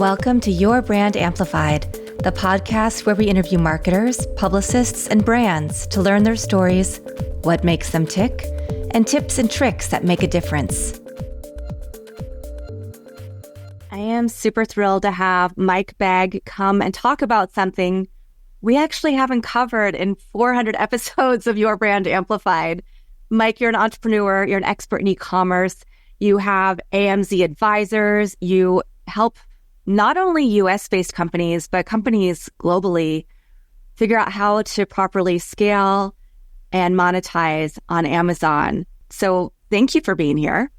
Welcome to Your Brand Amplified, the podcast where we interview marketers, publicists, and brands to learn their stories, what makes them tick, and tips and tricks that make a difference. I am super thrilled to have Mike Begg come and talk about something we actually haven't covered in 400 episodes of Your Brand Amplified. Mike, you're an entrepreneur, you're an expert in e-commerce, you have AMZ advisors, you help not only US-based companies, but companies globally figure out how to properly scale and monetize on Amazon. So thank you for being here.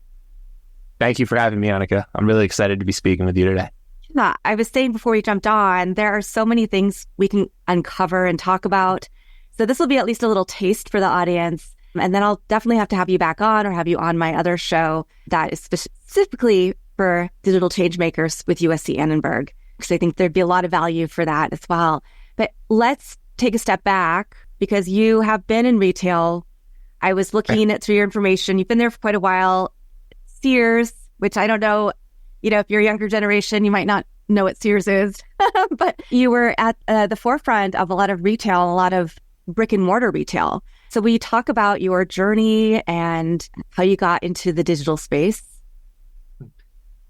Thank you for having me, Annika. I'm really excited to be speaking with you today. Yeah, I was saying before we jumped on, there are so many things we can uncover and talk about. So this will be at least a little taste for the audience. And then I'll definitely have to have you back on or have you on my other show that is specifically for digital change makers with USC Annenberg, because I think there'd be a lot of value for that as well. But let's take a step back because you have been in retail. I was looking through your information. You've been there for quite a while. Sears, which I don't know, if you're a younger generation, you might not know what Sears is, but you were at the forefront of a lot of retail, a lot of brick and mortar retail. So will you talk about your journey and how you got into the digital space?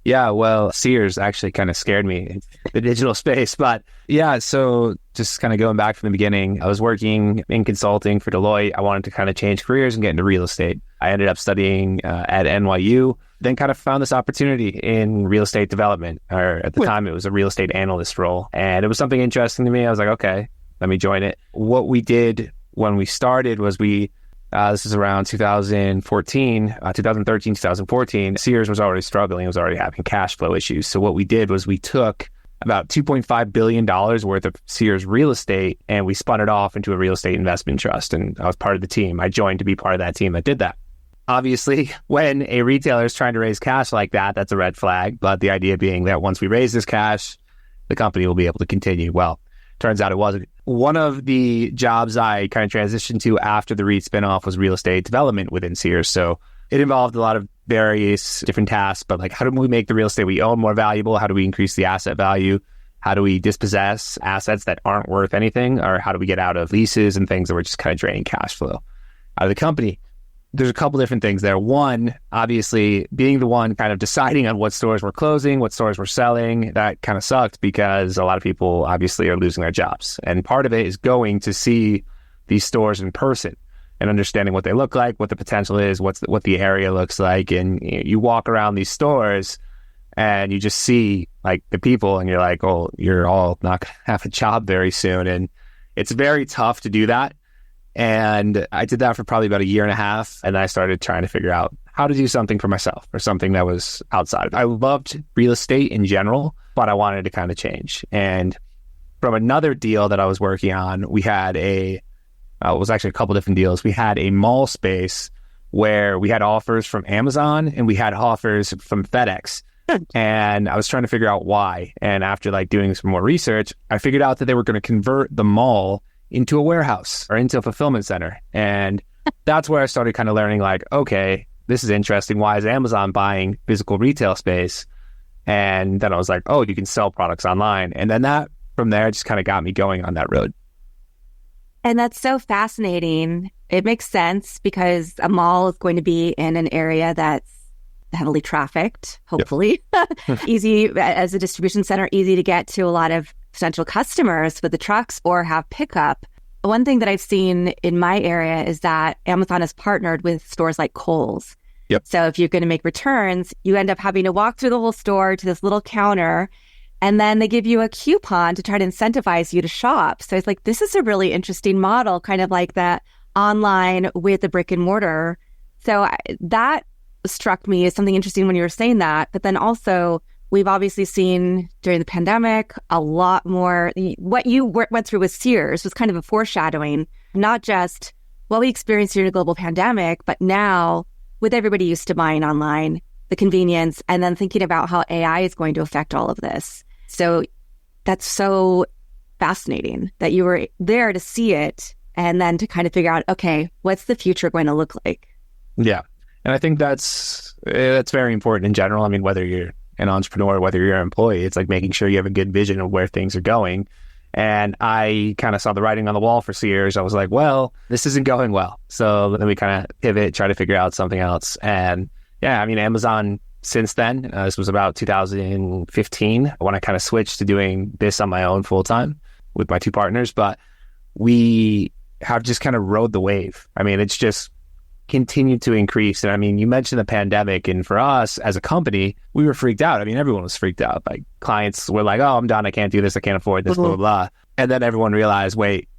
Yeah, well, Sears actually kind of scared me in the digital space. But yeah, so just kind of going back from the beginning, I was working in consulting for Deloitte. I wanted to kind of change careers and get into real estate. I ended up studying at NYU, then kind of found this opportunity in real estate development, or at the time it was a real estate analyst role. And it was something interesting to me. I was like, okay, let me join it. What we did when we started was this is around 2013, 2014, Sears was already struggling. It was already having cash flow issues. So what we did was we took about $2.5 billion worth of Sears real estate and we spun it off into a real estate investment trust. And I was part of the team. I joined to be part of that team that did that. Obviously, when a retailer is trying to raise cash like that, that's a red flag. But the idea being that once we raise this cash, the company will be able to continue. Well, turns out it wasn't. One of the jobs I kind of transitioned to after the REIT spinoff was real estate development within Sears. So it involved a lot of various different tasks, but like, how do we make the real estate we own more valuable? How do we increase the asset value? How do we dispossess assets that aren't worth anything? Or how do we get out of leases and things that were just kind of draining cash flow out of the company? There's a couple different things there. One, obviously, being the one kind of deciding on what stores were closing, what stores were selling, that kind of sucked because a lot of people obviously are losing their jobs. And part of it is going to see these stores in person and understanding what they look like, what the potential is, what the area looks like. And you walk around these stores and you just see like the people and you're like, oh, you're all not going to have a job very soon. And it's very tough to do that. And I did that for probably about a year and a half. And I started trying to figure out how to do something for myself or something that was outside. I loved real estate in general, but I wanted to kind of change. And from another deal that I was working on, we had it was actually a couple different deals. We had a mall space where we had offers from Amazon and we had offers from FedEx. And I was trying to figure out why. And after like doing some more research, I figured out that they were going to convert the mall into a warehouse or into a fulfillment center. And that's where I started kind of learning like, okay, this is interesting. Why is Amazon buying physical retail space? And then I was like, oh, you can sell products online. And then that from there just kind of got me going on that road. And that's so fascinating. It makes sense because a mall is going to be in an area that's heavily trafficked, hopefully. Yep. Easy as a distribution center, easy to get to a lot of potential customers with the trucks or have pickup. One thing that I've seen in my area is that Amazon has partnered with stores like Kohl's. Yep. So if you're going to make returns, you end up having to walk through the whole store to this little counter, and then they give you a coupon to try to incentivize you to shop. So it's like, this is a really interesting model, kind of like that online with the brick and mortar. So that struck me as something interesting when you were saying that. But then also, we've obviously seen during the pandemic a lot more. What you went through with Sears was kind of a foreshadowing, not just what we experienced during a global pandemic, but now with everybody used to buying online, the convenience, and then thinking about how AI is going to affect all of this. So that's so fascinating that you were there to see it and then to kind of figure out, okay, what's the future going to look like? Yeah. And I think that's very important in general. I mean, whether you're an entrepreneur, whether you're an employee, it's like making sure you have a good vision of where things are going. And I kind of saw the writing on the wall for Sears. I was like, well, this isn't going well. So let me kind of pivot, try to figure out something else. And yeah, I mean, Amazon since then, this was about 2015 when I kind of switched to doing this on my own full time with my two partners. But we have just kind of rode the wave. I mean, it's just continued to increase. And I mean, you mentioned the pandemic, and for us as a company, we were freaked out. I mean, everyone was freaked out. Like clients were like, oh, I'm done. I can't do this. I can't afford this, blah, blah, blah. And then everyone realized, wait,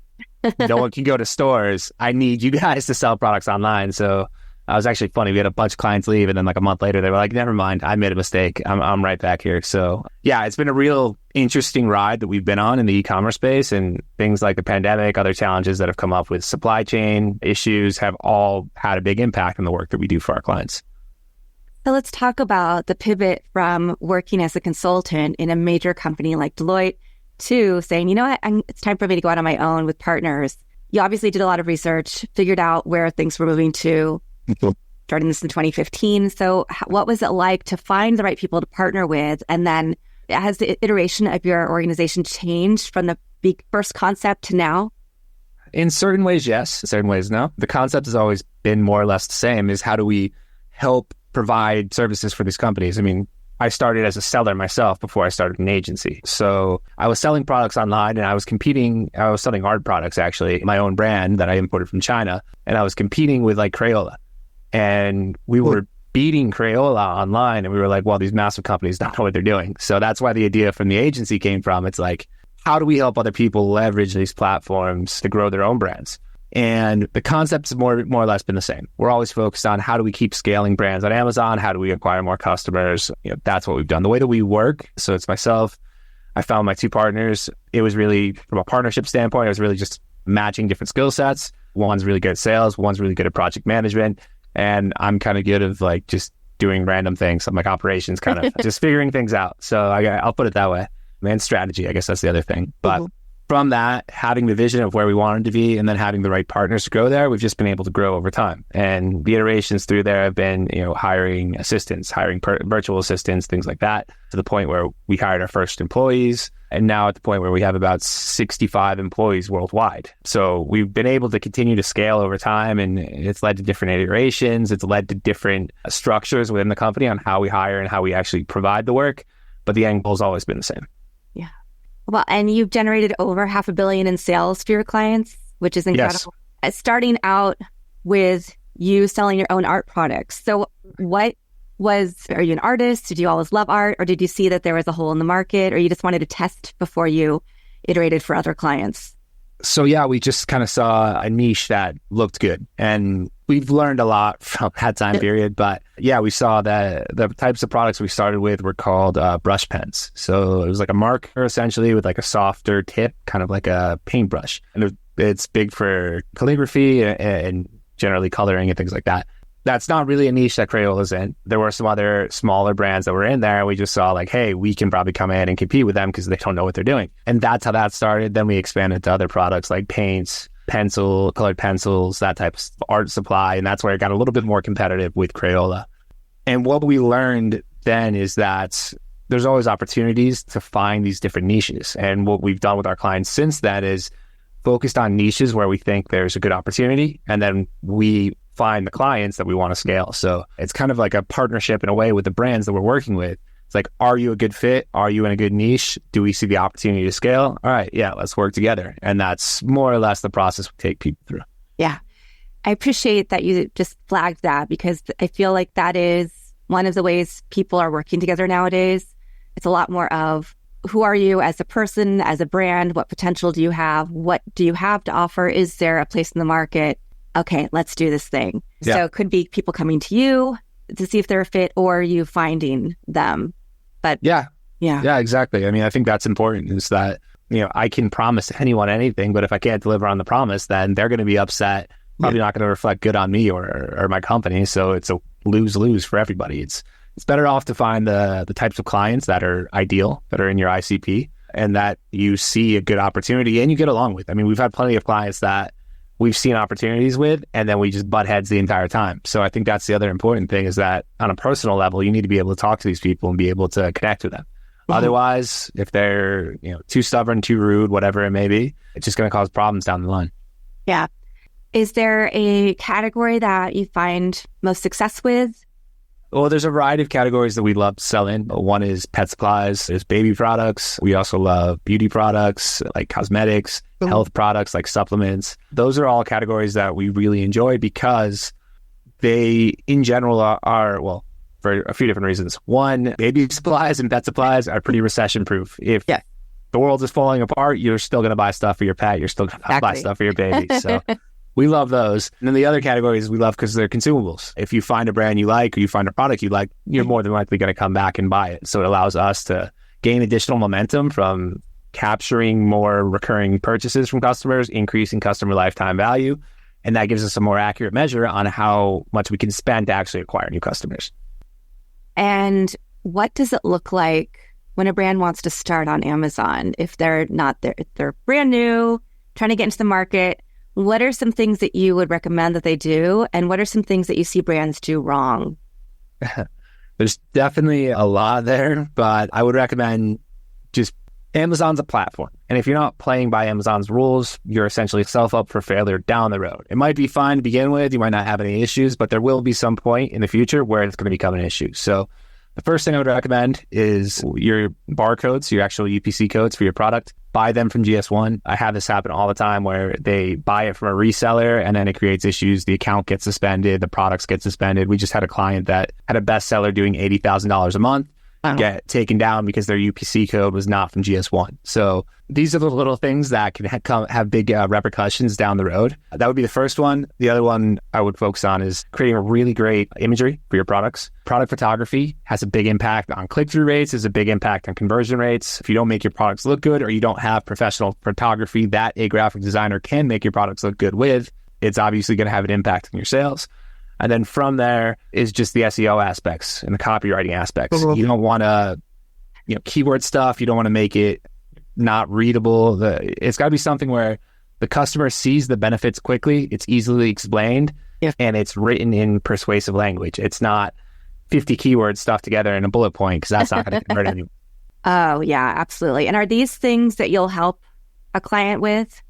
no one can go to stores. I need you guys to sell products online. So it was actually funny. We had a bunch of clients leave, and then like a month later, they were like, never mind, I made a mistake. I'm right back here. So yeah, it's been a real interesting ride that we've been on in the e-commerce space, and things like the pandemic, other challenges that have come up with supply chain issues have all had a big impact on the work that we do for our clients. So let's talk about the pivot from working as a consultant in a major company like Deloitte to saying, you know what, it's time for me to go out on my own with partners. You obviously did a lot of research, figured out where things were moving to, starting this in 2015. So what was it like to find the right people to partner with? And then has the iteration of your organization changed from the first concept to now? In certain ways, yes. In certain ways, no. The concept has always been more or less the same, is how do we help provide services for these companies? I mean, I started as a seller myself before I started an agency. So I was selling products online, and I was selling art products, actually, my own brand that I imported from China. And I was competing with like Crayola. And we were beating Crayola online, and we were like, well, these massive companies don't know what they're doing. So that's why the idea from the agency came from. It's like, how do we help other people leverage these platforms to grow their own brands? And the concept's more or less been the same. We're always focused on how do we keep scaling brands on Amazon? How do we acquire more customers? That's what we've done. The way that we work, so it's myself, I found my two partners. It was really, from a partnership standpoint, it was really just matching different skill sets. One's really good at sales. One's really good at project management. And I'm kind of good at like just doing random things. I'm like operations, kind of just figuring things out. So I'll put it that way. And strategy, I guess that's the other thing. But from that, having the vision of where we wanted to be and then having the right partners to grow there, we've just been able to grow over time. And the iterations through there have been, hiring assistants, hiring virtual assistants, things like that, to the point where we hired our first employees. And now at the point where we have about 65 employees worldwide. So we've been able to continue to scale over time, and it's led to different iterations. It's led to different structures within the company on how we hire and how we actually provide the work. But the end goal has always been the same. Yeah. Well, and you've generated over $500 million in sales for your clients, which is incredible. Yes. Starting out with you selling your own art products. So are you an artist? Did you always love art? Or did you see that there was a hole in the market, or you just wanted to test before you iterated for other clients? So yeah, we just kind of saw a niche that looked good, and we've learned a lot from that time period. But yeah, we saw that the types of products we started with were called brush pens. So it was like a marker essentially with like a softer tip, kind of like a paintbrush. And it's big for calligraphy and generally coloring and things like that. That's not really a niche that Crayola's in. There were some other smaller brands that were in there. And we just saw like, hey, we can probably come in and compete with them because they don't know what they're doing. And that's how that started. Then we expanded to other products like paints, colored pencils, that type of art supply. And that's where it got a little bit more competitive with Crayola. And what we learned then is that there's always opportunities to find these different niches. And what we've done with our clients since then is focused on niches where we think there's a good opportunity. And then we find the clients that we want to scale. So it's kind of like a partnership in a way with the brands that we're working with. It's like, are you a good fit? Are you in a good niche? Do we see the opportunity to scale? All right, yeah, let's work together. And that's more or less the process we take people through. Yeah. I appreciate that you just flagged that, because I feel like that is one of the ways people are working together nowadays. It's a lot more of, who are you as a person, as a brand? What potential do you have? What do you have to offer? Is there a place in the market? Okay, let's do this thing. Yeah. So it could be people coming to you to see if they're a fit, or you finding them. But yeah, exactly. I mean, I think that's important, is that, I can promise anyone anything, but if I can't deliver on the promise, then they're going to be upset, probably not going to reflect good on me or my company. So it's a lose-lose for everybody. It's better off to find the types of clients that are ideal, that are in your ICP, and that you see a good opportunity and you get along with. I mean, we've had plenty of clients that we've seen opportunities with, and then we just butt heads the entire time. So I think that's the other important thing, is that on a personal level, you need to be able to talk to these people and be able to connect with them. Otherwise, if they're, too stubborn, too rude, whatever it may be, it's just going to cause problems down the line. Yeah. Is there a category that you find most success with? Well, there's a variety of categories that we love to sell in. One is pet supplies. There's baby products. We also love beauty products like cosmetics, health products like supplements. Those are all categories that we really enjoy because they, in general, are well, for a few different reasons. One, baby supplies and pet supplies are pretty recession proof. If the world is falling apart, you're still going to buy stuff for your pet. You're still going to buy stuff for your baby. So we love those. And then the other categories we love because they're consumables. If you find a brand you like or you find a product you like, you're more than likely going to come back and buy it. So it allows us to gain additional momentum from capturing more recurring purchases from customers, increasing customer lifetime value. And that gives us a more accurate measure on how much we can spend to actually acquire new customers. And what does it look like when a brand wants to start on Amazon? If they're not there, if they're brand new, trying to get into the market, what are some things that you would recommend that they do? And what are some things that you see brands do wrong? There's definitely a lot there, but I would recommend just Amazon's a platform. And if you're not playing by Amazon's rules, you're essentially self up for failure down the road. It might be fine to begin with. You might not have any issues, but there will be some point in the future where it's going to become an issue. So the first thing I would recommend is your barcodes, your actual UPC codes for your product. Buy them from GS1. I have this happen all the time where they buy it from a reseller and then it creates issues. The account gets suspended. The products get suspended. We just had a client that had a bestseller doing $80,000 a month get taken down because their UPC code was not from GS1. So these are the little things that can have big repercussions down the road. That would be the first one. The other one I would focus on is creating a really great imagery for your products. Product photography has a big impact on click-through rates, has a big impact on conversion rates. If you don't make your products look good or you don't have professional photography that a graphic designer can make your products look good with, it's obviously going to have an impact on your sales. And then from there is just the SEO aspects and the copywriting aspects. You don't want to, keyword stuff. You don't want to make it not readable. It's got to be something where the customer sees the benefits quickly. It's easily explained and it's written in persuasive language. It's not 50 keywords stuffed together in a bullet point because that's not going to convert anyone. Oh, yeah, absolutely. And are these things that you'll help a client with?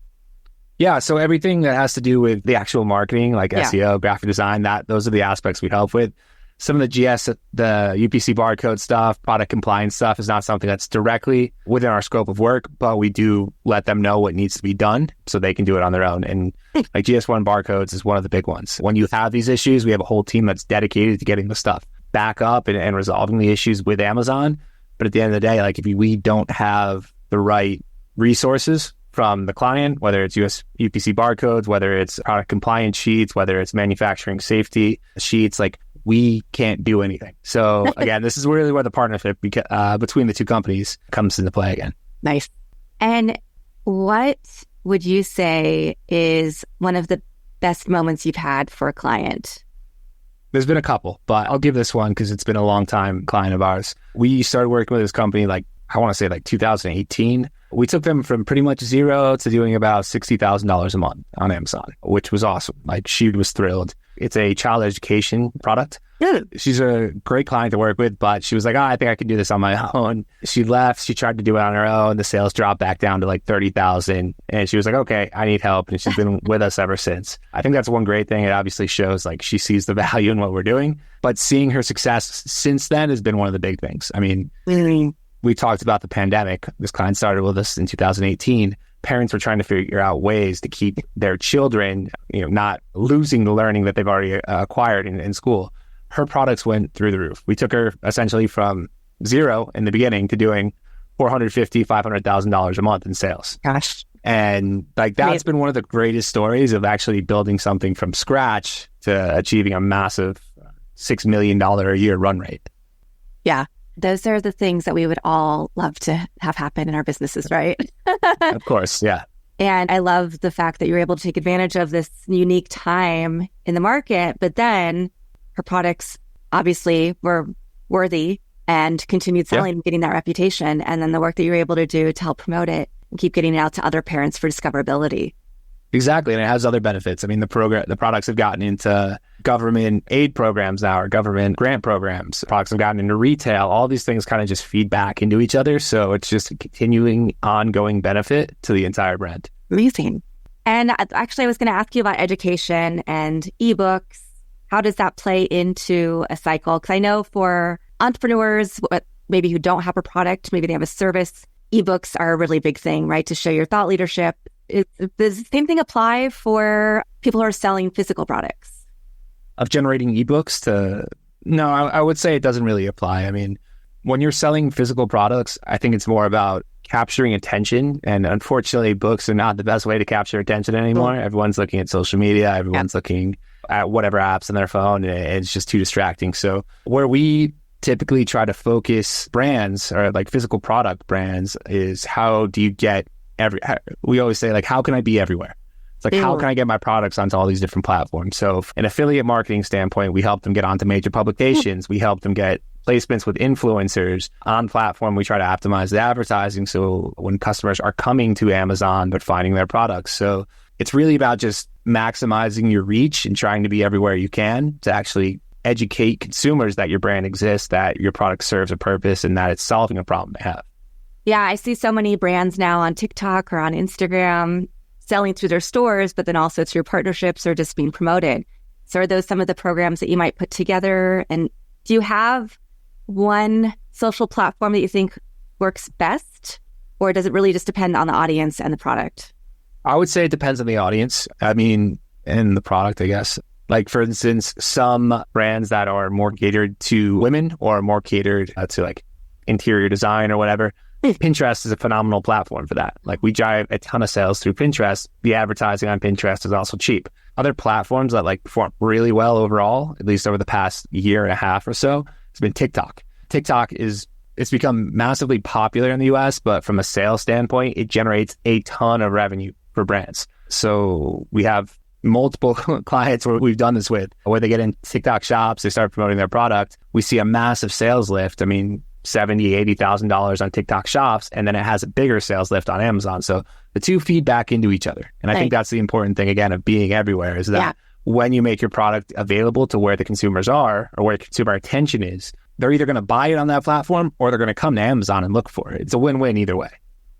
Yeah, so everything that has to do with the actual marketing, like SEO, graphic design, those are the aspects we help with. Some of the UPC barcode stuff, product compliance stuff is not something that's directly within our scope of work, but we do let them know what needs to be done so they can do it on their own. And like GS1 barcodes is one of the big ones. When you have these issues, we have a whole team that's dedicated to getting the stuff back up and resolving the issues with Amazon. But at the end of the day, like if we don't have the right resources from the client, whether it's UPC barcodes, whether it's product compliance sheets, whether it's manufacturing safety sheets, like we can't do anything. So again, this is really where the partnership between the two companies comes into play again. Nice. And what would you say is one of the best moments you've had for a client? There's been a couple, but I'll give this one because it's been a long time client of ours. We started working with this company I want to say 2018. We took them from pretty much zero to doing about $60,000 a month on Amazon, which was awesome. She was thrilled. It's a child education product. She's a great client to work with, but she was like, I think I can do this on my own. She left. She tried to do it on her own. The sales dropped back down to 30,000. And she was like, okay, I need help. And she's been with us ever since. I think that's one great thing. It obviously shows she sees the value in what we're doing, but seeing her success since then has been one of the big things. I mean, we talked about the pandemic. This client started with us in 2018. Parents were trying to figure out ways to keep their children, not losing the learning that they've already acquired in school. Her products went through the roof. We took her essentially from zero in the beginning to doing $450,000, $500,000 a month in sales. Gosh. And that's been one of the greatest stories of actually building something from scratch to achieving a massive $6 million a year run rate. Yeah. Those are the things that we would all love to have happen in our businesses, right? Of course, yeah. And I love the fact that you're able to take advantage of this unique time in the market, but then her products obviously were worthy and continued selling and getting that reputation. And then the work that you're able to do to help promote it and keep getting it out to other parents for discoverability. Exactly. And it has other benefits. I mean, the products have gotten into government aid programs now, or government grant programs. Products have gotten into retail. All these things kind of just feed back into each other. So it's just a continuing, ongoing benefit to the entire brand. Amazing. And actually, I was going to ask you about education and ebooks. How does that play into a cycle? Because I know for entrepreneurs, maybe who don't have a product, maybe they have a service, ebooks are a really big thing, right? To show your thought leadership. Does the same thing apply for people who are selling physical products? Of generating ebooks no, I would say it doesn't really apply. I mean, when you're selling physical products, I think it's more about capturing attention. And unfortunately, books are not the best way to capture attention anymore. Everyone's looking at social media. Everyone's looking at whatever apps on their phone, and it's just too distracting. So where we typically try to focus brands, or like physical product brands, is how do you get we always say, like, how can I be everywhere? It's like, how can I get my products onto all these different platforms? So an affiliate marketing standpoint, we help them get onto major publications. We help them get placements with influencers on platform. We try to optimize the advertising. So when customers are coming to Amazon, they're finding their products. So it's really about just maximizing your reach and trying to be everywhere you can to actually educate consumers that your brand exists, that your product serves a purpose, and that it's solving a problem they have. Yeah, I see so many brands now on TikTok or on Instagram selling through their stores, but then also through partnerships or just being promoted. So are those some of the programs that you might put together? And do you have one social platform that you think works best? Or does it really just depend on the audience and the product? I would say it depends on the audience. I mean, and the product, I guess. Like, for instance, some brands that are more catered to women or more catered to like interior design or whatever, Pinterest is a phenomenal platform for that. Like, we drive a ton of sales through Pinterest. The advertising on Pinterest is also cheap. Other platforms that like perform really well overall, at least over the past year and a half or so, has been TikTok. It's become massively popular in the US, but from a sales standpoint, it generates a ton of revenue for brands. So we have multiple clients where we've done this with, where they get in TikTok shops, they start promoting their product. We see a massive sales lift. I mean, $70,000, $80,000 on TikTok shops, and then it has a bigger sales lift on Amazon. So the two feed back into each other. And I think that's the important thing, again, of being everywhere, is that when you make your product available to where the consumers are, or where consumer attention is, they're either going to buy it on that platform or they're going to come to Amazon and look for it. It's a win-win either way.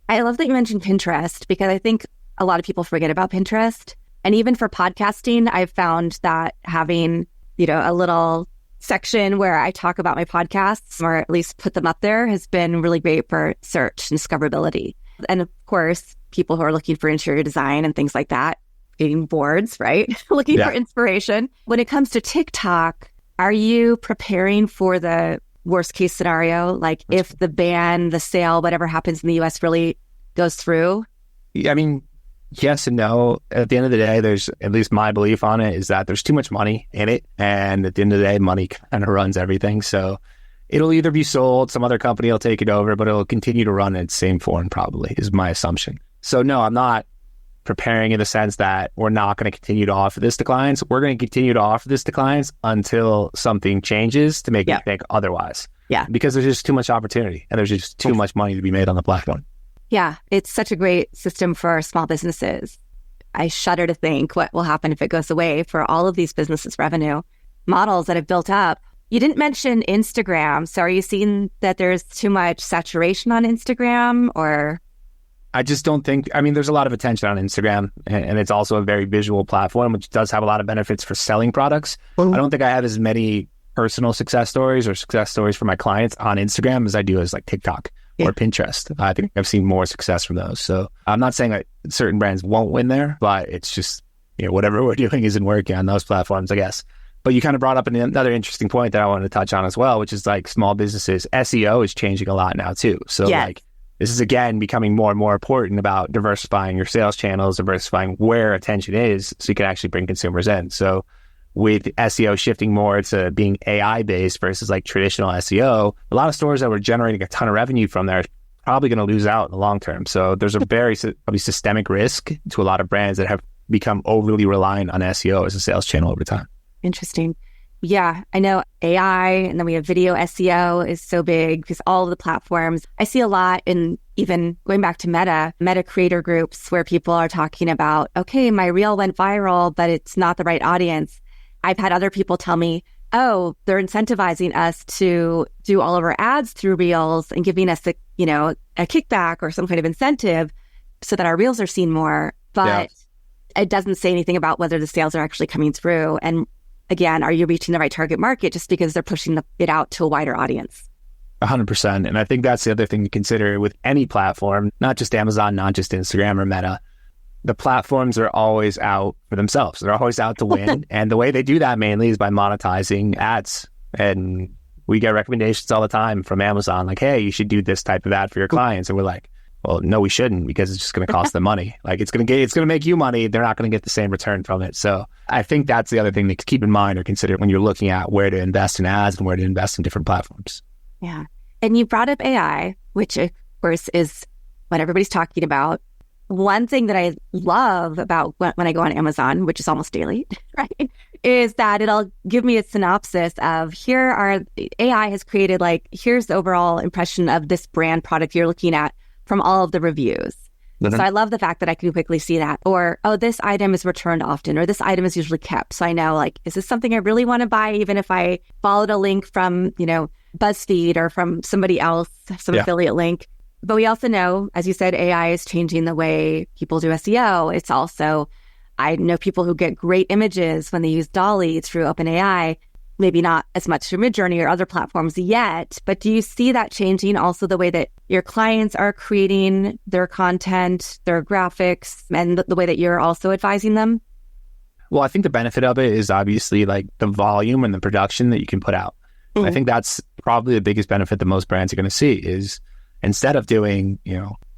I love that you mentioned Pinterest, because I think a lot of people forget about Pinterest. And even for podcasting, I've found that having, a little section where I talk about my podcasts, or at least put them up there, has been really great for search and discoverability. And of course, people who are looking for interior design and things like that, getting boards, right? Looking for inspiration. When it comes to TikTok, are you preparing for the worst case scenario? Like, if the ban, the sale, whatever happens in the US really goes through? Yeah, I mean, yes and no. At the end of the day, there's, at least my belief on it, is that there's too much money in it. And at the end of the day, money kind of runs everything. So it'll either be sold, some other company will take it over, but it'll continue to run in its same form, probably, is my assumption. So no, I'm not preparing in the sense that we're not going to continue to offer this to clients. We're going to continue to offer this to clients until something changes to make me think otherwise. Yeah. Because there's just too much opportunity, and there's just too much money to be made on the platform. Yeah, it's such a great system for small businesses. I shudder to think what will happen if it goes away for all of these businesses' revenue models that have built up. You didn't mention Instagram. So are you seeing that there's too much saturation on Instagram, or? I just don't think, I mean, there's a lot of attention on Instagram, and it's also a very visual platform, which does have a lot of benefits for selling products. I don't think I have as many personal success stories or success stories for my clients on Instagram as I do as like TikTok or Pinterest. I think I've seen more success from those. So I'm not saying that certain brands won't win there, but it's just, whatever we're doing isn't working on those platforms, I guess. But you kind of brought up another interesting point that I wanted to touch on as well, which is like small businesses. SEO is changing a lot now too. So this is, again, becoming more and more important about diversifying your sales channels, diversifying where attention is, so you can actually bring consumers in. So with SEO shifting more to being AI-based versus like traditional SEO, a lot of stores that were generating a ton of revenue from there are probably going to lose out in the long term. So there's a very probably systemic risk to a lot of brands that have become overly reliant on SEO as a sales channel over time. Interesting. Yeah, I know AI, and then we have video SEO is so big because all of the platforms. I see a lot in even going back to Meta creator groups where people are talking about, okay, my reel went viral, but it's not the right audience. I've had other people tell me, oh, they're incentivizing us to do all of our ads through reels and giving us a kickback or some kind of incentive so that our reels are seen more. But it doesn't say anything about whether the sales are actually coming through. And again, are you reaching the right target market just because they're pushing it out to a wider audience? 100%. And I think that's the other thing to consider with any platform, not just Amazon, not just Instagram or Meta. The platforms are always out for themselves. They're always out to win. And the way they do that mainly is by monetizing ads. And we get recommendations all the time from Amazon, like, hey, you should do this type of ad for your clients. And we're like, well, no, we shouldn't, because it's just going to cost them money. Like it's going to make you money. They're not going to get the same return from it. So I think that's the other thing to keep in mind or consider when you're looking at where to invest in ads and where to invest in different platforms. Yeah. And you brought up AI, which of course is what everybody's talking about. One thing that I love about when I go on Amazon, which is almost daily, right, is that it'll give me a synopsis of AI has created, like, here's the overall impression of this brand product you're looking at from all of the reviews. So I love the fact that I can quickly see that. Or, oh, this item is returned often, or this item is usually kept. So I know, like, is this something I really want to buy, even if I followed a link from, BuzzFeed or from somebody else, some affiliate link. But we also know, as you said, AI is changing the way people do SEO. It's also, I know people who get great images when they use DALL-E through OpenAI, maybe not as much through Midjourney or other platforms yet, but do you see that changing also the way that your clients are creating their content, their graphics, and the way that you're also advising them? Well, I think the benefit of it is obviously like the volume and the production that you can put out. I think that's probably the biggest benefit that most brands are going to see is instead of doing,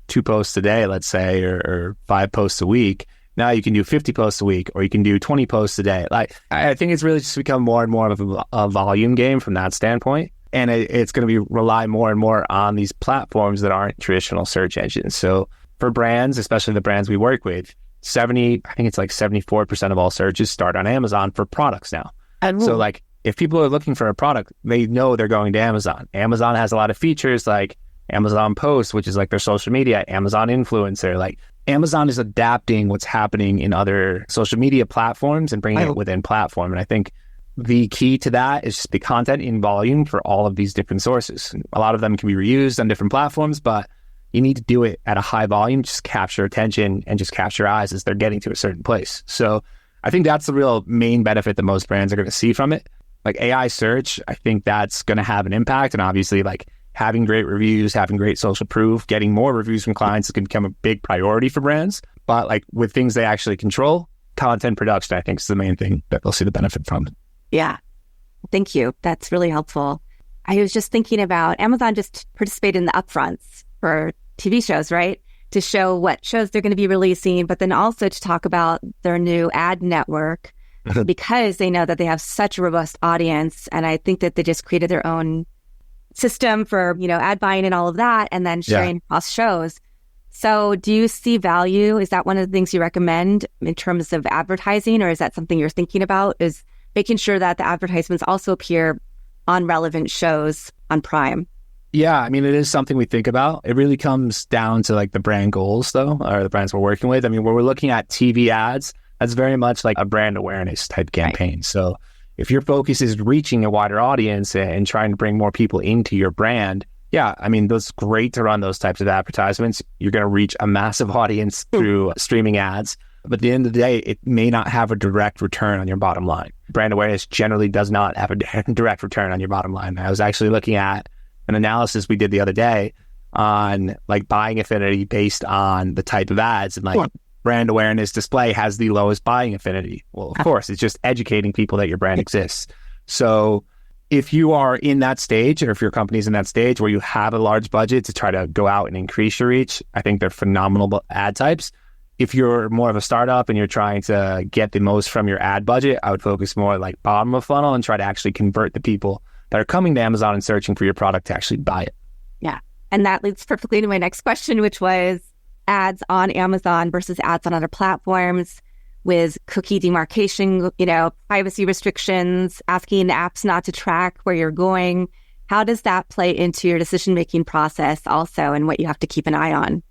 2 posts a day, let's say, or 5 posts a week, now you can do 50 posts a week, or you can do 20 posts a day. Like, I think it's really just become more and more of a volume game from that standpoint. And it's going to rely more and more on these platforms that aren't traditional search engines. So for brands, especially the brands we work with, I think it's like 74% of all searches start on Amazon for products now. So like, if people are looking for a product, they know they're going to Amazon. Amazon has a lot of features like Amazon Post, which is like their social media, Amazon Influencer. Like Amazon is adapting what's happening in other social media platforms and bringing it within platform. And I think the key to that is just the content in volume for all of these different sources. A lot of them can be reused on different platforms, but you need to do it at a high volume, just capture attention and just capture eyes as they're getting to a certain place. So I think that's the real main benefit that most brands are going to see from it. Like AI search, I think that's going to have an impact. And obviously, like having great reviews, having great social proof, getting more reviews from clients is going to become a big priority for brands. But like with things they actually control, content production, I think, is the main thing that they'll see the benefit from. Yeah. Thank you. That's really helpful. I was just thinking about Amazon just participated in the upfronts for TV shows, right? To show what shows they're going to be releasing, but then also to talk about their new ad network because they know that they have such a robust audience. And I think that they just created their own system for, ad buying and all of that, and then sharing across shows. So do you see value? Is that one of the things you recommend in terms of advertising, or is that something you're thinking about, is making sure that the advertisements also appear on relevant shows on Prime? Yeah, I mean, it is something we think about. It really comes down to like the brand goals, though, or the brands we're working with. I mean, when we're looking at TV ads, that's very much like a brand awareness type campaign. Right. So if your focus is reaching a wider audience and trying to bring more people into your brand, yeah, I mean, that's great to run those types of advertisements. You're going to reach a massive audience through streaming ads. But at the end of the day, it may not have a direct return on your bottom line. Brand awareness generally does not have a direct return on your bottom line. I was actually looking at an analysis we did the other day on like buying affinity based on the type of ads, and like brand awareness display has the lowest buying affinity. Well, of course, it's just educating people that your brand exists. So if you are in that stage, or if your company's in that stage where you have a large budget to try to go out and increase your reach, I think they're phenomenal ad types. If you're more of a startup and you're trying to get the most from your ad budget, I would focus more like bottom of funnel and try to actually convert the people that are coming to Amazon and searching for your product to actually buy it. Yeah. And that leads perfectly to my next question, which was ads on Amazon versus ads on other platforms. with cookie demarcation, privacy restrictions, asking apps not to track where you're going. How does that play into your decision-making process also and what you have to keep an eye on?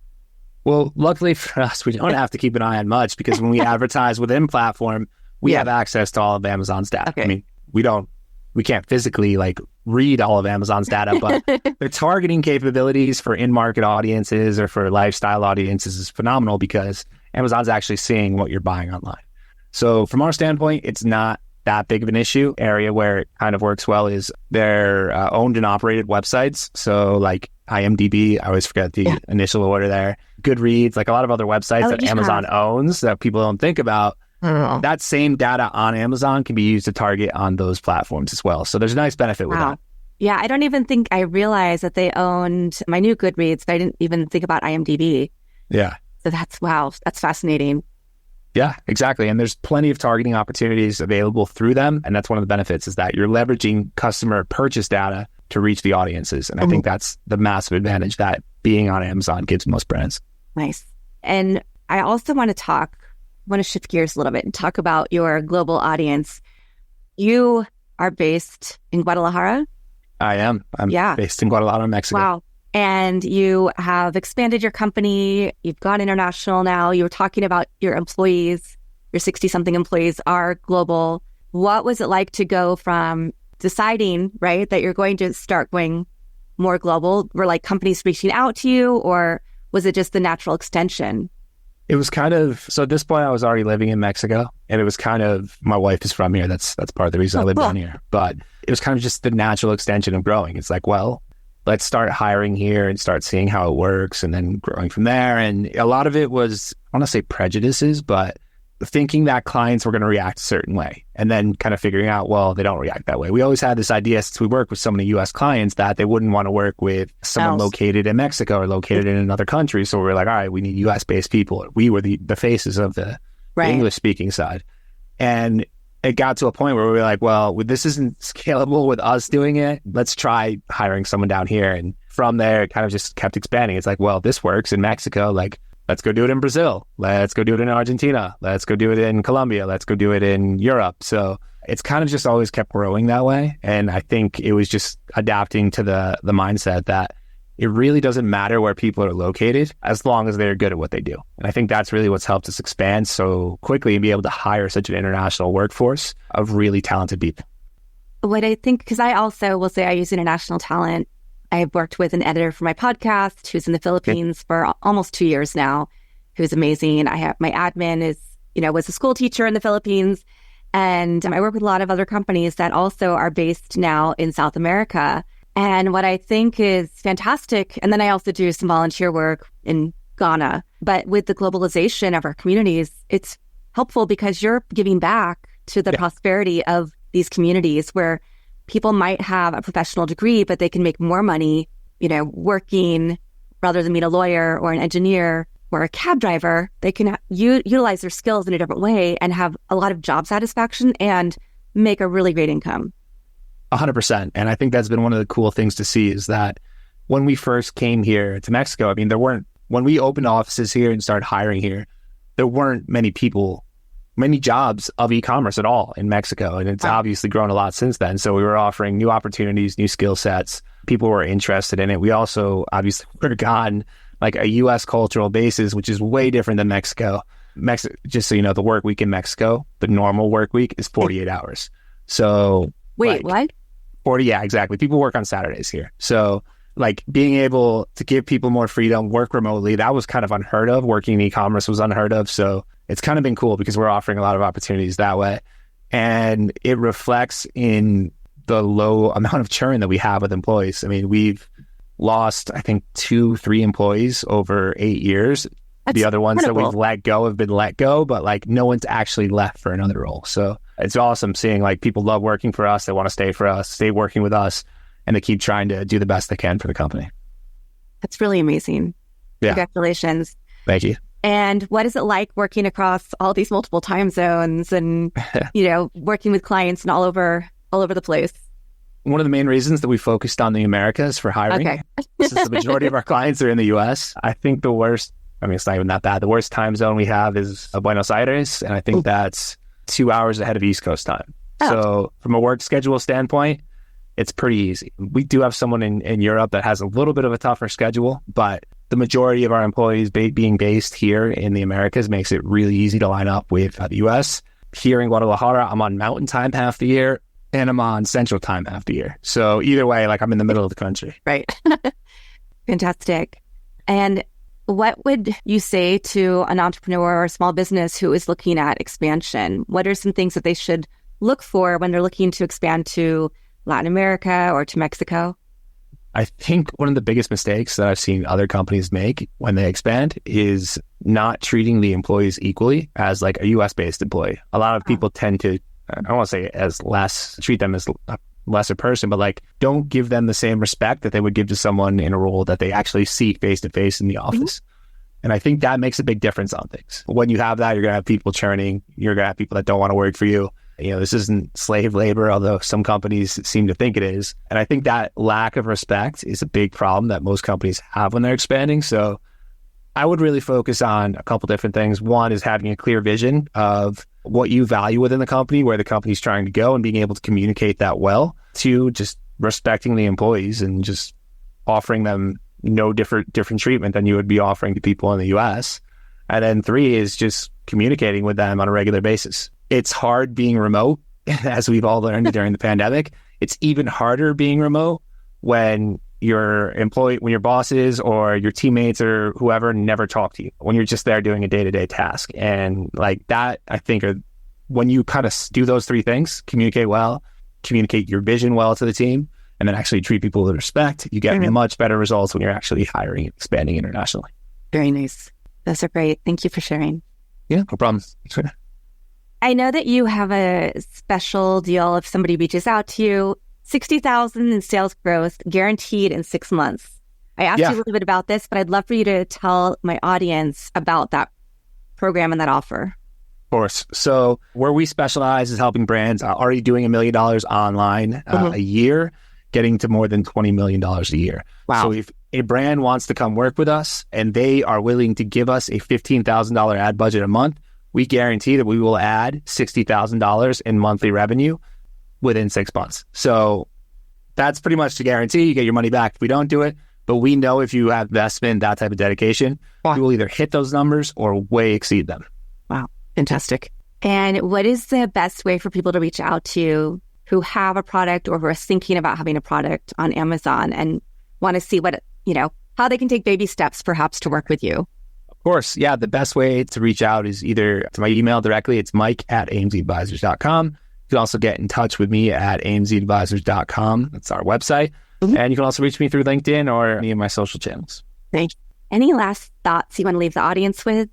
Well, luckily for us, we don't have to keep an eye on much because when we advertise within platform, we have access to all of Amazon's data. Okay. I mean, we can't physically read all of Amazon's data, but the targeting capabilities for in-market audiences or for lifestyle audiences is phenomenal because Amazon's actually seeing what you're buying online. So from our standpoint, it's not that big of an issue. Area where it kind of works well is their owned and operated websites. So like IMDb, I always forget the initial order there. Goodreads, like a lot of other websites that Amazon owns that people don't think about. That same data on Amazon can be used to target on those platforms as well. So there's a nice benefit with that. Yeah, I don't even think I realized that they owned my new Goodreads, but I didn't even think about IMDb. Yeah. So that's fascinating. Yeah, exactly. And there's plenty of targeting opportunities available through them. And that's one of the benefits is that you're leveraging customer purchase data to reach the audiences. And I think that's the massive advantage that being on Amazon gives most brands. Nice. And I also want to shift gears a little bit and talk about your global audience. You are based in Guadalajara? I am. I'm based in Guadalajara, Mexico. Wow. And you have expanded your company. You've gone international now. You were talking about your employees. Your 60-something employees are global. What was it like to go from deciding, right, that you're going to start going more global? Were companies reaching out to you, or was it just the natural extension? It was kind of, so at this point I was already living in Mexico, and it was kind of, my wife is from here. That's part of the reason I live down here. But it was kind of just the natural extension of growing. It's like, well, let's start hiring here and start seeing how it works and then growing from there. And a lot of it was, I want to say prejudices, but thinking that clients were going to react a certain way and then kind of figuring out, well, they don't react that way. We always had this idea since we work with so many US clients that they wouldn't want to work with someone located in Mexico or located in another country. So we were like, all right, we need US based people. We were the faces of the English speaking side. And it got to a point where we were like, well, this isn't scalable with us doing it. Let's try hiring someone down here. And from there, it kind of just kept expanding. It's like, well, this works in Mexico. Let's go do it in Brazil. Let's go do it in Argentina. Let's go do it in Colombia. Let's go do it in Europe. So it's kind of just always kept growing that way. And I think it was just adapting to the mindset that it really doesn't matter where people are located as long as they're good at what they do. And I think that's really what's helped us expand so quickly and be able to hire such an international workforce of really talented people. What I think, because I also will say I use international talent. I've worked with an editor for my podcast who's in the Philippines for almost 2 years now, who's amazing. I have my admin was a school teacher in the Philippines. And I work with a lot of other companies that also are based now in South America. And what I think is fantastic, and then I also do some volunteer work in Ghana, but with the globalization of our communities, it's helpful because you're giving back to the prosperity of these communities where people might have a professional degree, but they can make more money, working rather than being a lawyer or an engineer or a cab driver. They can utilize their skills in a different way and have a lot of job satisfaction and make a really great income. 100%. And I think that's been one of the cool things to see is that when we first came here to Mexico, I mean, when we opened offices here and started hiring here, there weren't many jobs of e-commerce at all in Mexico. And it's obviously grown a lot since then. So we were offering new opportunities, new skill sets. People were interested in it. We also obviously work on a US cultural basis, which is way different than Mexico. Just so you know, the work week in Mexico, the normal work week is 48 hours. So wait, what? 40, yeah, exactly. People work on Saturdays here. So being able to give people more freedom, work remotely, that was kind of unheard of. Working in e-commerce was unheard of. So it's kind of been cool because we're offering a lot of opportunities that way. And it reflects in the low amount of churn that we have with employees. I mean, we've lost, I think, 2-3 employees over 8 years. That's the other ones incredible. That we've let go have been let go, but no one's actually left for another role. So it's awesome seeing people love working for us. They want to stay for us, stay working with us, and they keep trying to do the best they can for the company. That's really amazing. Yeah. Congratulations. Thank you. And what is it like working across all these multiple time zones and, working with clients and all over the place? One of the main reasons that we focused on the Americas for hiring, since the majority of our clients are in the US, I think the worst I mean, it's not even that bad. The worst time zone we have is Buenos Aires, and I think that's 2 hours ahead of East Coast time. Oh. So from a work schedule standpoint, it's pretty easy. We do have someone in Europe that has a little bit of a tougher schedule, but the majority of our employees being based here in the Americas makes it really easy to line up with the US. Here in Guadalajara, I'm on Mountain Time half the year, and I'm on Central Time half the year. So either way, like I'm in the middle of the country. Right. Fantastic. And what would you say to an entrepreneur or a small business who is looking at expansion? What are some things that they should look for when they're looking to expand to Latin America or to Mexico? I think one of the biggest mistakes that I've seen other companies make when they expand is not treating the employees equally as like a US-based employee. A lot of people tend to, I don't want to say as less, treat them as a lesser person, but like don't give them the same respect that they would give to someone in a role that they actually see face-to-face in the office. And I think that makes a big difference on things. When you have that, you're going to have people churning. You're going to have people that don't want to work for you. You know, this isn't slave labor, although some companies seem to think it is. And I think that lack of respect is a big problem that most companies have when they're expanding. So I would really focus on a couple different things. One is having a clear vision of what you value within the company, where the company's trying to go, and being able to communicate that well. Two, just respecting the employees and just offering them no different treatment than you would be offering to people in the US. And then three is just communicating with them on a regular basis. It's hard being remote, as we've all learned during the pandemic. It's even harder being remote when your bosses or your teammates or whoever never talk to you, when you're just there doing a day-to-day task. And like that, I think when you kind of do those three things, communicate well, communicate your vision well to the team, and then actually treat people with respect, you get much better results when you're actually hiring and expanding internationally. Very nice. Those are great. Thank you for sharing. Yeah, no problem. I know that you have a special deal if somebody reaches out to you, $60,000 in sales growth guaranteed in 6 months. I asked you a little bit about this, but I'd love for you to tell my audience about that program and that offer. Of course. So where we specialize is helping brands already doing $1 million online a year, getting to more than $20 million a year. Wow. So if a brand wants to come work with us and they are willing to give us a $15,000 ad budget a month, we guarantee that we will add $60,000 in monthly revenue within 6 months. So that's pretty much the guarantee. You get your money back if we don't do it. But we know if you have investment, that type of dedication, you will either hit those numbers or way exceed them. Wow. Fantastic. And what is the best way for people to reach out to you who have a product or who are thinking about having a product on Amazon and want to see what, how they can take baby steps perhaps to work with you? Of course. Yeah. The best way to reach out is either to my email directly. It's mike@amzadvisors.com. You can also get in touch with me at amzadvisors.com. That's our website. And you can also reach me through LinkedIn or any of my social channels. Thank you. Any last thoughts you want to leave the audience with?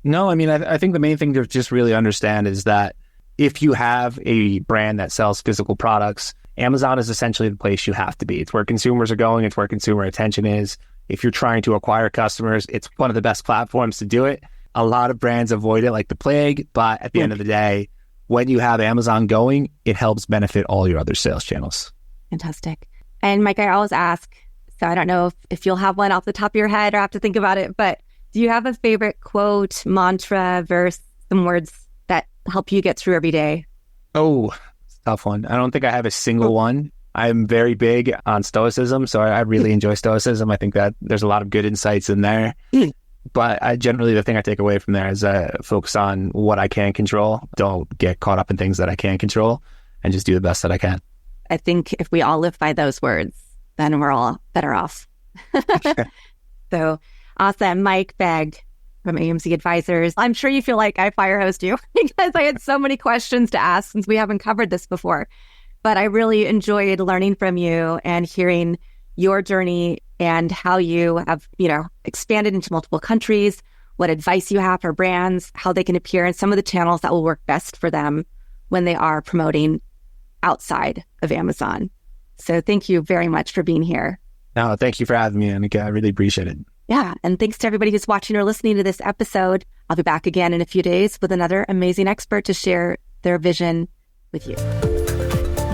No, I mean, I think the main thing to just really understand is that if you have a brand that sells physical products, Amazon is essentially the place you have to be. It's where consumers are going. It's where consumer attention is. If you're trying to acquire customers, it's one of the best platforms to do it. A lot of brands avoid it like the plague, but at the end of the day, when you have Amazon going, it helps benefit all your other sales channels. Fantastic. And Mike, I always ask, so I don't know if you'll have one off the top of your head or have to think about it, but do you have a favorite quote, mantra, verse, some words that help you get through every day? Oh, it's a tough one. I don't think I have a single one. I'm very big on stoicism, so I really enjoy stoicism. I think that there's a lot of good insights in there. But the thing I take away from there is focus on what I can control. Don't get caught up in things that I can't control and just do the best that I can. I think if we all live by those words, then we're all better off. So awesome. Mike Begg from AMZ Advisors. I'm sure you feel like I fire hosed you because I had so many questions to ask since we haven't covered this before. But I really enjoyed learning from you and hearing your journey and how you have, expanded into multiple countries, what advice you have for brands, how they can appear in some of the channels that will work best for them when they are promoting outside of Amazon. So thank you very much for being here. No, thank you for having me, Annika. I really appreciate it. Yeah. And thanks to everybody who's watching or listening to this episode. I'll be back again in a few days with another amazing expert to share their vision with you.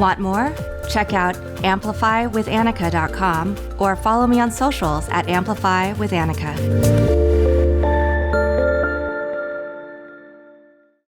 Want more? Check out amplifywithannika.com or follow me on socials at amplifywithannika.